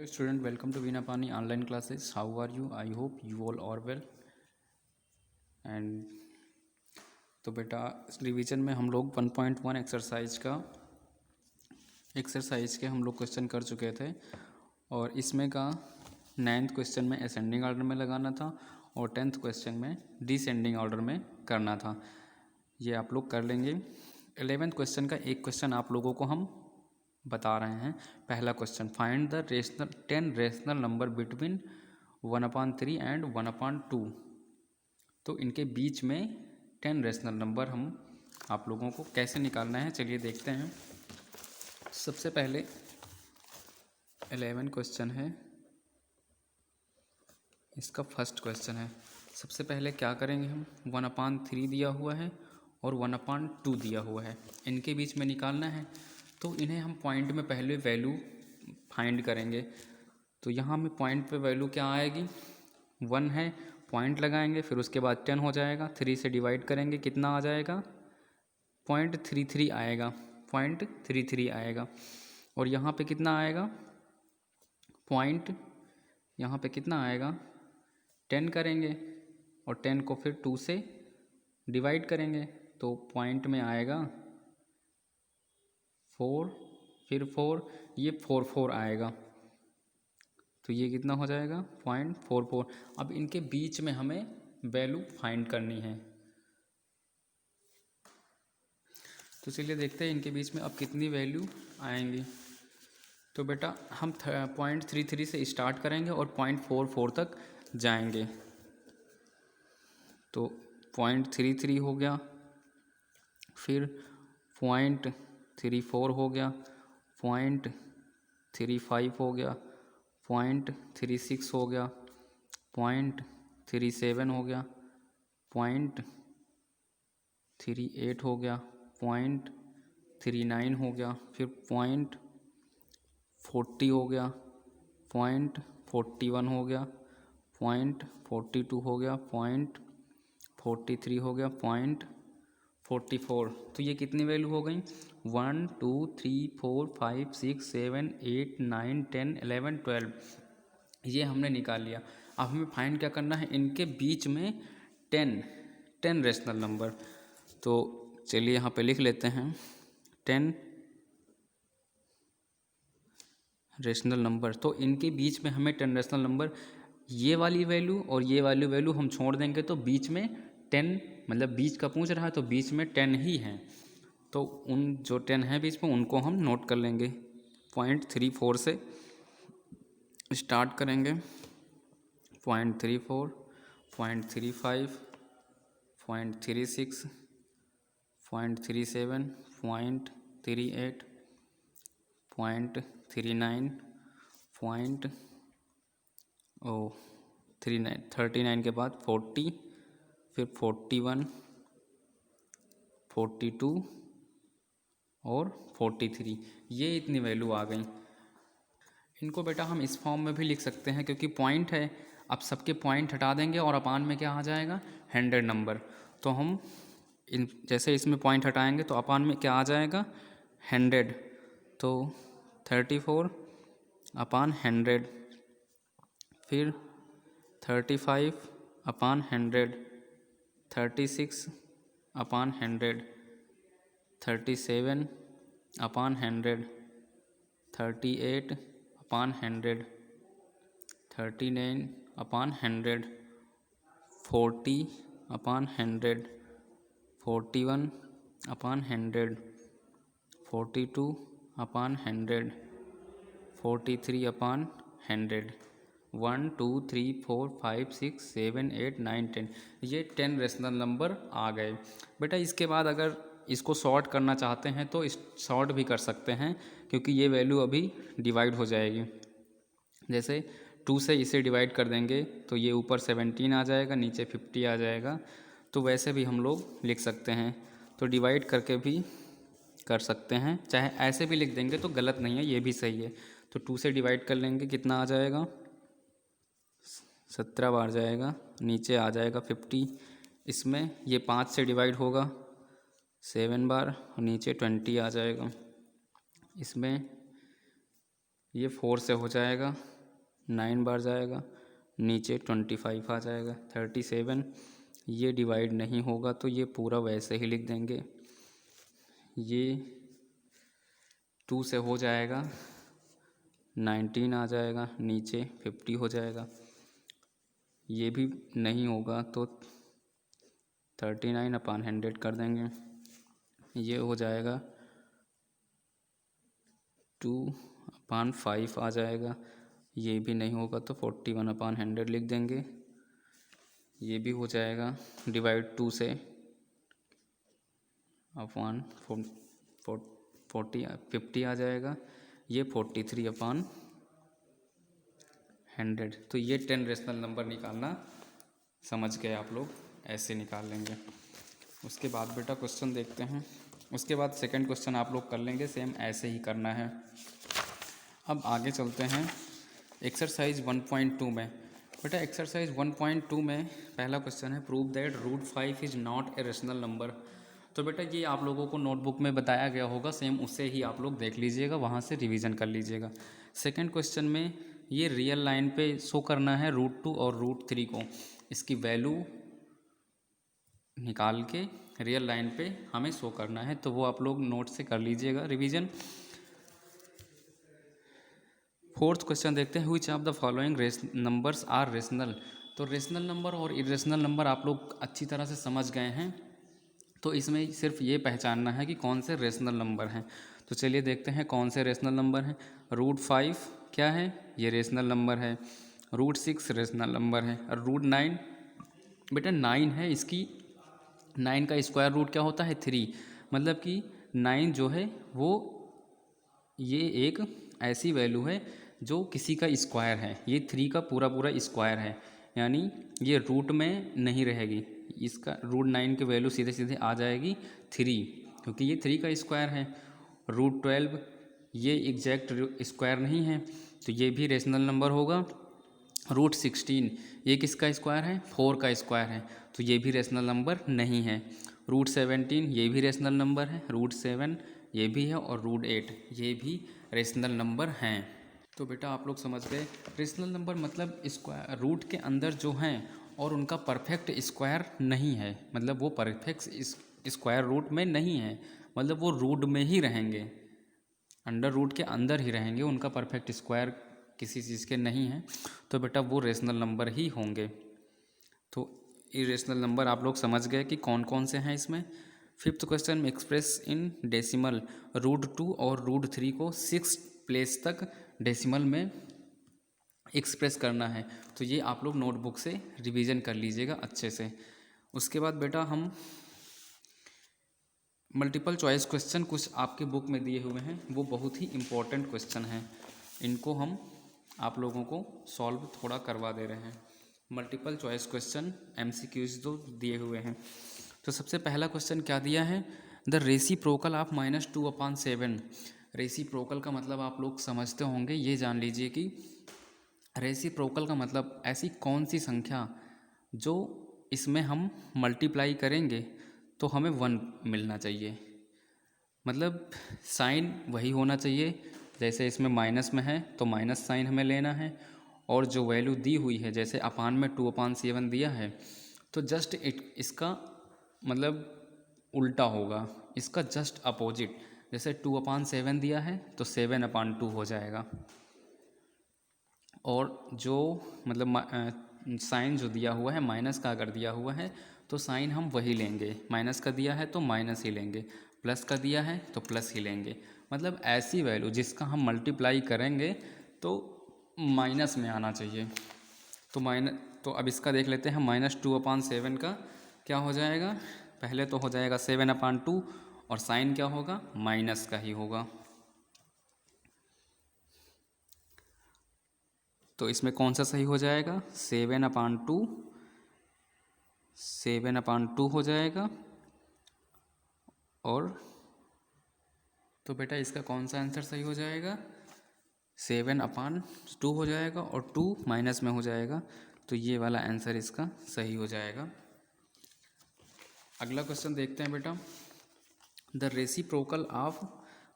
Hello student, welcome to Veena online classes. How are you? I hope you all are well. And तो बेटा इस revision में हम लोग 1.1 एक्सरसाइज के हम लोग क्वेश्चन कर चुके थे और इसमें का 9th क्वेश्चन में असेंडिंग ऑर्डर में लगाना था और 10th क्वेश्चन में डिसेंडिंग ऑर्डर में करना था। ये आप लोग कर लेंगे। 11th क्वेश्चन का एक क्वेश्चन आप लोगों को हम बता रहे हैं। पहला question, find the 10 rational number between 1/3 and 1/2। तो इनके बीच में 10 रेशनल नंबर हम आप लोगों को कैसे निकालना है, चलिए देखते हैं। सबसे पहले 11 क्वेश्चन है, इसका फर्स्ट क्वेश्चन है। सबसे पहले क्या करेंगे, हम 1/3 दिया हुआ है और 1/2 दिया हुआ है, इनके बीच में निकालना है। तो इन्हें हम पॉइंट में पहले वैल्यू फाइंड करेंगे। तो यहाँ में पॉइंट पे वैल्यू क्या आएगी, 1 है, पॉइंट लगाएंगे, फिर उसके बाद 10 हो जाएगा, 3 से डिवाइड करेंगे, कितना आ जाएगा, 0.33 आएगा, 0.33 आएगा। और यहाँ पे कितना आएगा, यहाँ पे कितना आएगा, 10 करेंगे और 10 को फिर 2 से डिवाइड करेंगे, तो पॉइंट में आएगा 4, फिर 4, ये 4 आएगा। तो ये कितना हो जाएगा, 0.44। अब इनके बीच में हमें वैल्यू फाइंड करनी है। तो चलिए देखते हैं इनके बीच में अब कितनी वैल्यू आएंगी। तो बेटा हम 0.33 से स्टार्ट करेंगे और 0.44 तक जाएंगे। तो 0.33 हो गया, फिर 0.34 हो गया, 0.35 हो गया, 0.36 हो गया, 0.37 हो गया, 0.38 हो गया, 0.39 हो गया, फिर 0.40 हो गया, 0.41 हो गया, 0.42 हो गया, 0.43 हो गया, 0.44। तो ये कितनी वैल्यू हो गई, 1 2 3 4 5 6 7 8 9 10 11 12, ये हमने निकाल लिया। अब हमें फाइंड क्या करना है, इनके बीच में 10 रेशनल नंबर। तो चलिए यहाँ पे लिख लेते हैं 10 रेशनल नंबर। तो इनके बीच में हमें 10 रेशनल नंबर, ये वाली वैल्यू और ये वाली वैल्यू हम छोड़ देंगे, तो बीच में 10, मतलब बीच का पूछ रहा है तो बीच में 10 ही है। तो उन जो 10 है बीच में उनको हम नोट कर लेंगे। 0.34 से स्टार्ट करेंगे, 0.34, 0.35, 0.36, 0.37, 0.38, 0.39, 39 के बाद 40, फिर 41, 42 और 43, ये इतनी वैल्यू आ गई। इनको बेटा हम इस फॉर्म में भी लिख सकते हैं क्योंकि पॉइंट है। अब सबके पॉइंट हटा देंगे और अपान में क्या आ जाएगा, 100 नंबर। तो हम जैसे इसमें पॉइंट हटाएंगे तो अपान में क्या आ जाएगा, 100। तो 34 अपान 100, फिर 35 अपान 100, 36 अपान 100, 37 अपान 100, 38 अपान 100, 39 अपान 100, 40 अपान 100, 41 अपान 100, 42 अपान 100, 43 अपान 100, 1 2 3 4 5 6 7 8 9 10, ये 10 रेशनल नंबर आ गए। बेटा इसके बाद अगर इसको सॉर्ट करना चाहते हैं तो सॉर्ट भी कर सकते हैं, क्योंकि ये वैल्यू अभी डिवाइड हो जाएगी। जैसे 2 से इसे डिवाइड कर देंगे तो ये ऊपर 17 आ जाएगा, नीचे 50 आ जाएगा। तो वैसे भी हम लोग लिख सकते हैं, तो डिवाइड करके भी कर सकते हैं, चाहे ऐसे भी लिख देंगे तो गलत नहीं है, ये भी सही है। तो 2 से डिवाइड कर लेंगे, कितना आ जाएगा, 17 बार जाएगा, नीचे आ जाएगा 50। इसमें ये 5 से डिवाइड होगा 7 बार और नीचे 20 आ जाएगा। इसमें ये 4 से हो जाएगा, 9 बार जाएगा, नीचे 25 आ जाएगा, 37। ये डिवाइड नहीं होगा तो ये पूरा वैसे ही लिख देंगे। ये 2 से हो जाएगा, 19 आ जाएगा, नीचे 50 हो जाएगा। ये भी नहीं होगा तो 39/100 कर देंगे। ये हो जाएगा 2/5 आ जाएगा। ये भी नहीं होगा तो 41/100 लिख देंगे। ये भी हो जाएगा डिवाइड 2 से अपॉन 50 आ जाएगा। ये 43/100। तो ये 10 रेशनल नंबर निकालना समझ गए आप लोग, ऐसे निकाल लेंगे। उसके बाद बेटा क्वेश्चन देखते हैं। उसके बाद सेकंड क्वेश्चन आप लोग कर लेंगे, सेम ऐसे ही करना है। अब आगे चलते हैं एक्सरसाइज 1.2 में। बेटा एक्सरसाइज 1.2 में पहला क्वेश्चन है, prove that √5 is not a rational number. तो बेटा ये आप लोगों को नोटबुक में बताया गया होगा, सेम उसे ही आप लोग देख लीजिएगा, वहाँ से रिवीजन कर लीजिएगा। सेकंड क्वेश्चन में ये रियल लाइन पे शो करना है √2 और √3 को, इसकी वैल्यू निकाल के रियल लाइन पे हमें शो करना है, तो वो आप लोग नोट से कर लीजिएगा रिवीजन। फोर्थ क्वेश्चन देखते हैं, which of the following numbers are rational. तो रेशनल नंबर और इरेशनल नंबर आप लोग अच्छी तरह से समझ गए हैं, तो इसमें सिर्फ ये पहचानना है कि कौन से रेशनल नंबर हैं। तो चलिए देखते हैं कौन से रेशनल नंबर हैं। √5 क्या है, ये रेशनल नंबर है। √6 रेशनल नंबर है। और √9 बेटा 9 है, इसकी 9 का स्क्वायर रूट क्या होता है 3, मतलब कि 9 जो है वो ये एक ऐसी वैल्यू है जो किसी का स्क्वायर है। ये 3 का पूरा पूरा स्क्वायर है, यानी ये रूट में नहीं रहेगी। इसका √9 की वैल्यू सीधे सीधे आ जाएगी 3, क्योंकि ये 3 का स्क्वायर है। √12 ये एग्जैक्ट स्क्वायर नहीं है, तो ये भी रेशनल नंबर होगा। √16 ये किसका स्क्वायर है, 4 का स्क्वायर है, तो ये भी रेशनल नंबर नहीं है। √17 ये भी रेशनल नंबर है। √7 ये भी है, और √8 ये भी रेशनल नंबर हैं। तो बेटा आप लोग समझ गए, रेशनल नंबर मतलब स्क्वायर रूट के अंदर जो हैं और उनका परफेक्ट स्क्वायर नहीं है, मतलब वो परफेक्ट स्क्वायर रूट में नहीं है, मतलब वो रूट में ही रहेंगे, अंडर रूट के अंदर ही रहेंगे, उनका परफेक्ट स्क्वायर किसी चीज़ के नहीं है, तो बेटा वो रेशनल नंबर ही होंगे। तो इरेशनल नंबर आप लोग समझ गए कि कौन कौन से हैं इसमें। फिफ्थ क्वेश्चन में, एक्सप्रेस इन डेसिमल √2 और √3 को 6 प्लेस तक डेसिमल में एक्सप्रेस करना है। तो ये आप लोग नोटबुक से रिवीजन कर लीजिएगा अच्छे से। उसके बाद बेटा हम मल्टीपल चॉइस क्वेश्चन कुछ आपके बुक में दिए हुए हैं, वो बहुत ही इम्पोर्टेंट क्वेश्चन हैं, इनको हम आप लोगों को सॉल्व थोड़ा करवा दे रहे हैं। मल्टीपल चॉइस क्वेश्चन MCQs जो दिए हुए हैं। तो सबसे पहला क्वेश्चन क्या दिया है, द रेसिप्रोकल ऑफ -2/7। रेसिप्रोकल का मतलब आप लोग समझते होंगे, ये जान लीजिए कि रेसिप्रोकल का मतलब ऐसी कौन सी संख्या जो इसमें हम मल्टीप्लाई करेंगे तो हमें 1 मिलना चाहिए, मतलब साइन वही होना चाहिए, जैसे इसमें माइनस में है तो माइनस साइन हमें लेना है, और जो वैल्यू दी हुई है जैसे अपान में 2/7 दिया है, तो जस्ट इसका मतलब उल्टा होगा, इसका जस्ट अपोजिट। जैसे 2/7 दिया है तो 7/2 हो जाएगा, और जो मतलब साइन जो दिया हुआ है माइनस का अगर दिया हुआ है तो साइन हम वही लेंगे, माइनस का दिया है तो माइनस ही लेंगे, प्लस का दिया है तो प्लस ही लेंगे। मतलब ऐसी वैल्यू जिसका हम मल्टीप्लाई करेंगे तो माइनस में आना चाहिए। तो अब इसका देख लेते हैं, -2/7 का क्या हो जाएगा, पहले तो हो जाएगा 7/2, और साइन क्या होगा, माइनस का ही होगा। तो इसमें कौन सा सही हो जाएगा, 7/2 हो जाएगा। और तो बेटा इसका कौन सा आंसर सही हो जाएगा, 7/2 हो जाएगा, और 2 माइनस में हो जाएगा, तो ये वाला आंसर इसका सही हो जाएगा। अगला क्वेश्चन देखते हैं बेटा, द रेसिप्रोकल ऑफ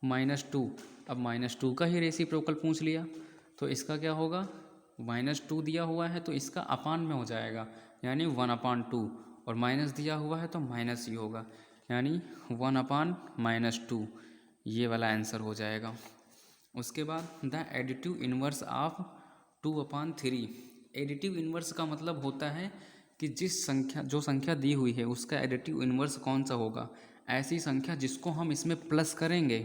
-2। अब -2 का ही रेसिप्रोकल पूछ लिया तो इसका क्या होगा, -2 दिया हुआ है तो इसका अपान में हो जाएगा यानी 1/2, और माइनस दिया हुआ है तो माइनस ही होगा यानी 1/-2, ये वाला आंसर हो जाएगा। उसके बाद the additive inverse of 2/3। Additive inverse का मतलब होता है कि जो संख्या दी हुई है उसका एडिटिव इन्वर्स कौन सा होगा, ऐसी संख्या जिसको हम इसमें प्लस करेंगे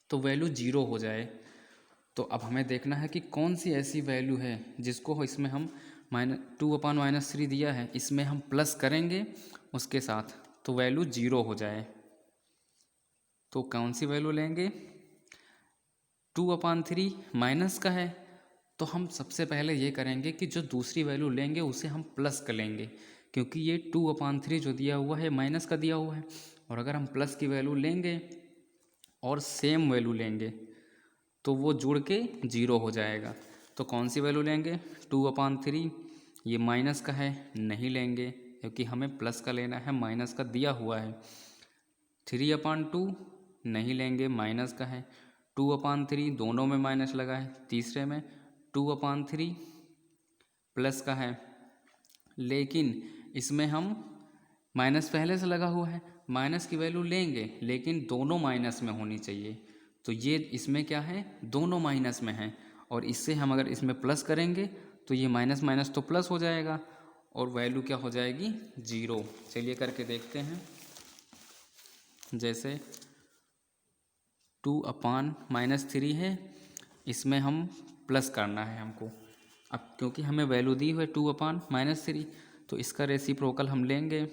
तो वैल्यू 0 हो जाए। तो अब हमें देखना है कि कौन सी ऐसी वैल्यू है जिसको इसमें हम -2/-3 दिया है, इसमें हम प्लस करेंगे उसके साथ तो वैल्यू 0 हो जाए। तो कौन सी वैल्यू लेंगे, 2/3 माइनस का है तो हम सबसे पहले ये करेंगे कि जो दूसरी वैल्यू लेंगे उसे हम प्लस कर लेंगे, क्योंकि ये 2/3 जो दिया हुआ है माइनस का दिया हुआ है, और अगर हम प्लस की वैल्यू लेंगे और सेम वैल्यू लेंगे तो वो जुड़ के 0 हो जाएगा। तो कौन सी वैल्यू लेंगे, 2/3, ये माइनस का है नहीं लेंगे क्योंकि हमें प्लस का लेना है, माइनस का दिया हुआ है। 3/2 नहीं लेंगे, माइनस का है। 2/3 दोनों में माइनस लगा है, तीसरे में 2/3 प्लस का है, लेकिन इसमें हम माइनस पहले से लगा हुआ है, माइनस की वैल्यू लेंगे लेकिन दोनों माइनस में होनी चाहिए। तो ये इसमें क्या है, दोनों माइनस में है, और इससे हम अगर इसमें प्लस करेंगे तो ये माइनस माइनस तो प्लस हो जाएगा और वैल्यू क्या हो जाएगी, 0। चलिए करके देखते हैं। जैसे 2/-3 है, इसमें हम प्लस करना है हमको। अब क्योंकि हमें वैल्यू दी हुई है 2/-3 तो इसका रेसिप्रोकल हम लेंगे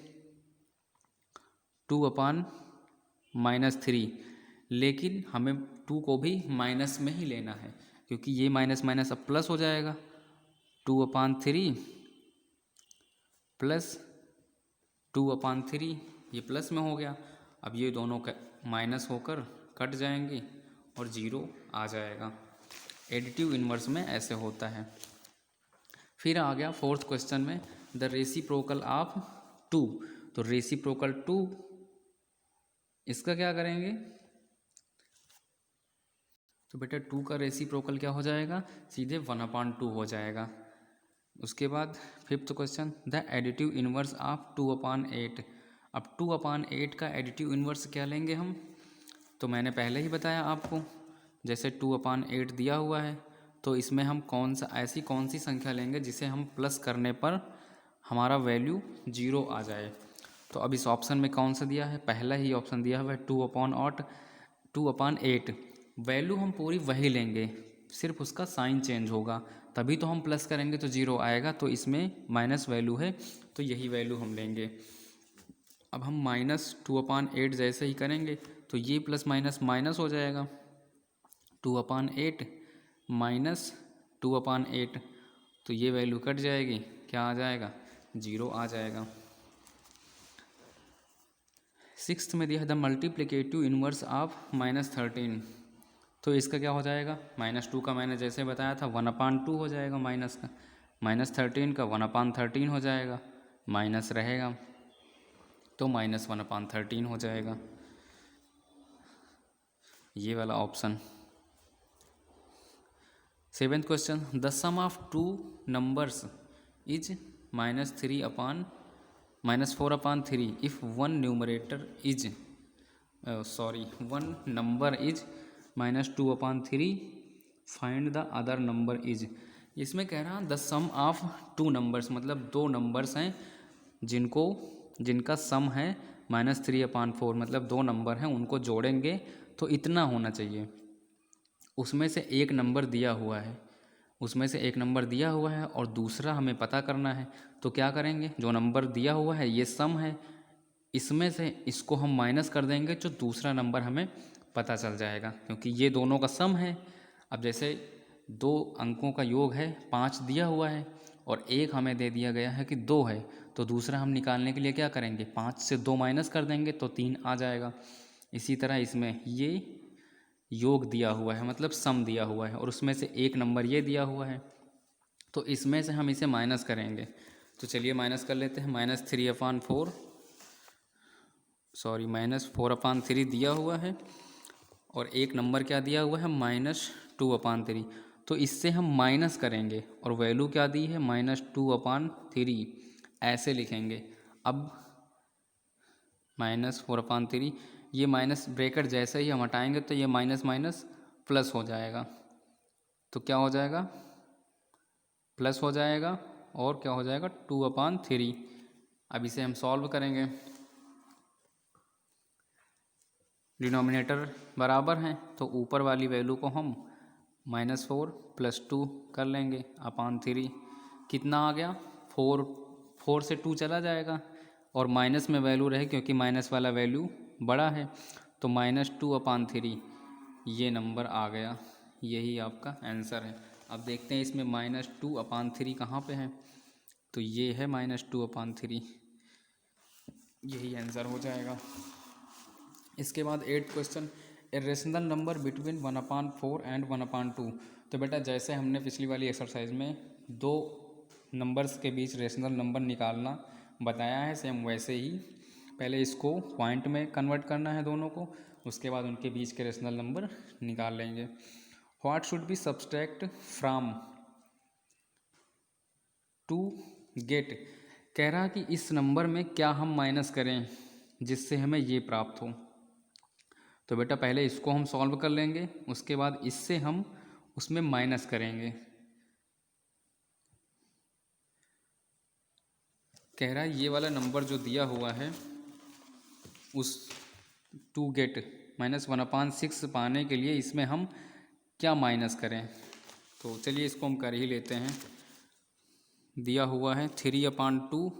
2/-3, लेकिन हमें 2 को भी माइनस में ही लेना है क्योंकि ये माइनस माइनस अब प्लस हो जाएगा। 2/3 प्लस 2/3 ये प्लस में हो गया। अब ये दोनों का माइनस होकर कट जाएंगे और 0 आ जाएगा। एडिटिव इन्वर्स में ऐसे होता है। फिर आ गया 4th क्वेश्चन में द रेसिप्रोकल ऑफ 2। तो रेसिप्रोकल 2, इसका क्या करेंगे, तो बेटा 2 का रेसिप्रोकल क्या हो जाएगा, सीधे 1/2 हो जाएगा। उसके बाद 5th question the additive inverse of 2/8। अब 2/8 का एडिटिव इन्वर्स क्या लेंगे हम, तो मैंने पहले ही बताया आपको, जैसे 2/8 दिया हुआ है तो इसमें हम ऐसी कौन सी संख्या लेंगे जिसे हम प्लस करने पर हमारा वैल्यू 0 आ जाए। तो अब इस ऑप्शन में कौन सा दिया है, पहला ही ऑप्शन दिया हुआ है 2/8। वैल्यू हम पूरी वही लेंगे, सिर्फ उसका साइन चेंज होगा, तभी तो हम प्लस करेंगे तो 0 आएगा। तो इसमें माइनस वैल्यू है तो यही वैल्यू हम लेंगे। अब हम -2/8 जैसे ही करेंगे तो ये प्लस माइनस माइनस हो जाएगा, 2/8 माइनस 2/8, तो ये वैल्यू कट जाएगी, क्या आ जाएगा, 0 आ जाएगा। 6th में दिया है द मल्टीप्लिकेटिव इन्वर्स ऑफ -13। तो इसका क्या हो जाएगा, -2 का मैंने जैसे बताया था 1/2 हो जाएगा, माइनस का, -13 का 1/13 हो जाएगा, माइनस रहेगा तो -1/13 हो जाएगा, ये वाला option. 7th question the sum of 2 numbers is -4/3 if one number is -2/3 find the other number is. इसमें कह रहा द सम ऑफ 2 नंबर्स, मतलब 2 नंबर्स हैं जिनका सम है -3/4, मतलब 2 नंबर हैं उनको जोड़ेंगे तो इतना होना चाहिए। उसमें से एक नंबर दिया हुआ है और दूसरा हमें पता करना है। तो क्या करेंगे, जो नंबर दिया हुआ है ये सम है, इसमें से इसको हम माइनस कर देंगे, जो दूसरा नंबर हमें पता चल जाएगा क्योंकि ये दोनों का सम है। अब जैसे 2 अंकों का योग है 5 दिया हुआ है और एक हमें दे दिया गया है कि 2 है, तो दूसरा हम निकालने के लिए क्या करेंगे, 5 से 2 माइनस कर देंगे तो 3 आ जाएगा। इसी तरह इसमें ये योग दिया हुआ है, मतलब सम दिया हुआ है, और उसमें से एक नंबर ये दिया हुआ है, तो इसमें से हम इसे माइनस करेंगे। तो चलिए माइनस कर लेते हैं, -4/3 दिया हुआ है और एक नंबर क्या दिया हुआ है -2/3। तो इससे हम माइनस करेंगे और वैल्यू क्या दी है -2/3, ऐसे लिखेंगे। अब -4/3, ये माइनस ब्रैकेट जैसे ही हम हटाएंगे तो ये माइनस माइनस प्लस हो जाएगा। तो क्या हो जाएगा, प्लस हो जाएगा और क्या हो जाएगा 2/3। अब इसे हम सॉल्व करेंगे। डिनोमिनेटर बराबर हैं तो ऊपर वाली वैल्यू को हम -4 + 2 कर लेंगे अपान 3। कितना आ गया 4, 4 से 2 चला जाएगा और माइनस में वैल्यू रहे क्योंकि माइनस वाला वैल्यू बड़ा है, तो -2/3 ये नंबर आ गया। यही आपका आंसर है। अब देखते हैं इसमें -2/3 कहाँ पे है, तो ये है -2/3, यही आंसर हो जाएगा। इसके बाद 8th question, a rational number between 1/4 and 1/2। तो बेटा जैसे हमने पिछली वाली एक्सरसाइज में दो नंबर्स के बीच रेशनल नंबर निकालना बताया है, सेम वैसे ही पहले इसको पॉइंट में कन्वर्ट करना है दोनों को, उसके बाद उनके बीच के रेशनल नंबर निकाल लेंगे। What should be subtract from to get, कह रहा कि इस नंबर में क्या हम माइनस करें जिससे हमें ये प्राप्त हो। तो बेटा पहले इसको हम सॉल्व कर लेंगे, उसके बाद इससे हम उसमें माइनस करेंगे। कह रहा है ये वाला नंबर जो दिया हुआ है उस टू गेट -1/6 पाने के लिए इसमें हम क्या माइनस करें। तो चलिए इसको हम कर ही लेते हैं। दिया हुआ है 3/4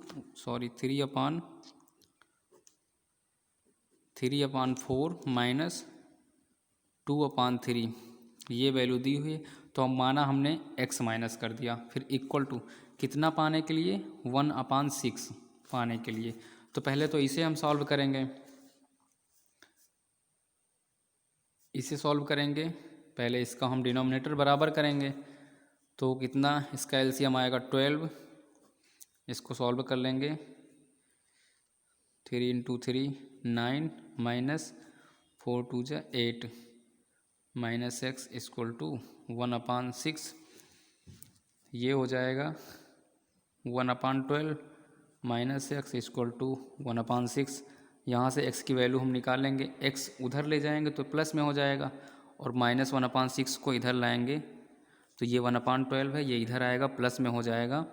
-2/3, ये वैल्यू दी हुई है। तो हम माना हमने x माइनस कर दिया, फिर इक्वल टू कितना पाने के लिए 1/6 पाने के लिए। तो पहले तो इसे हम सॉल्व करेंगे, इसे सॉल्व करेंगे। पहले इसका हम डिनोमिनेटर बराबर करेंगे, तो कितना इसका एलसीएम आएगा 12। इसको सॉल्व कर लेंगे, 3 × 3 9 -4 × 2 8 -x = 1/6। ये हो जाएगा 1/12 -x = 1/6। यहाँ से x की वैल्यू हम निकालेंगे, x उधर ले जाएंगे तो प्लस में हो जाएगा और -1/6 को इधर लाएंगे तो ये 1/12 है, ये इधर आएगा प्लस में हो जाएगा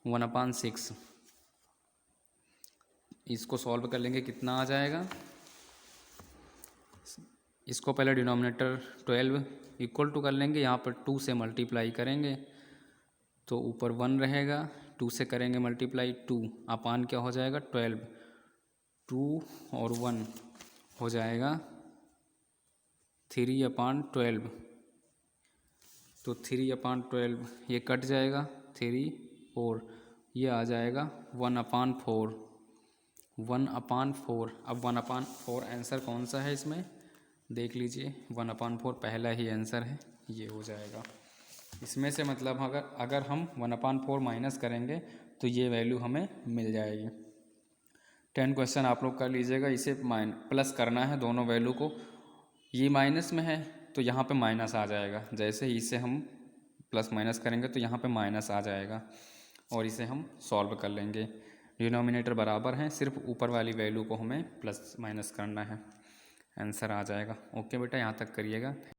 1/6। इसको सॉल्व कर लेंगे, कितना आ जाएगा। इसको पहले डिनोमिनेटर 12 इक्वल टू कर लेंगे, यहाँ पर 2 से मल्टीप्लाई करेंगे तो ऊपर 1 रहेगा, 2 से करेंगे मल्टीप्लाई 2 अपान क्या हो जाएगा 12, 2 और 1 हो जाएगा 3/12। तो 3/12 ये कट जाएगा, 3 4 ये आ जाएगा 1/4, 1/4। अब 1/4 आंसर कौन सा है इसमें देख लीजिए, 1/4 पहला ही आंसर है, ये हो जाएगा। इसमें से मतलब अगर हम 1/4 माइनस करेंगे तो ये वैल्यू हमें मिल जाएगी। 10 क्वेश्चन आप लोग कर लीजिएगा। इसे प्लस करना है दोनों वैल्यू को, ये माइनस में है तो यहाँ पे माइनस आ जाएगा, जैसे ही इसे हम प्लस माइनस करेंगे तो यहाँ पे माइनस आ जाएगा और इसे हम सॉल्व कर लेंगे। डिनोमिनेटर बराबर हैं, सिर्फ ऊपर वाली वैल्यू को हमें प्लस माइनस करना है, आंसर आ जाएगा। ओके बेटा, यहाँ तक करिएगा।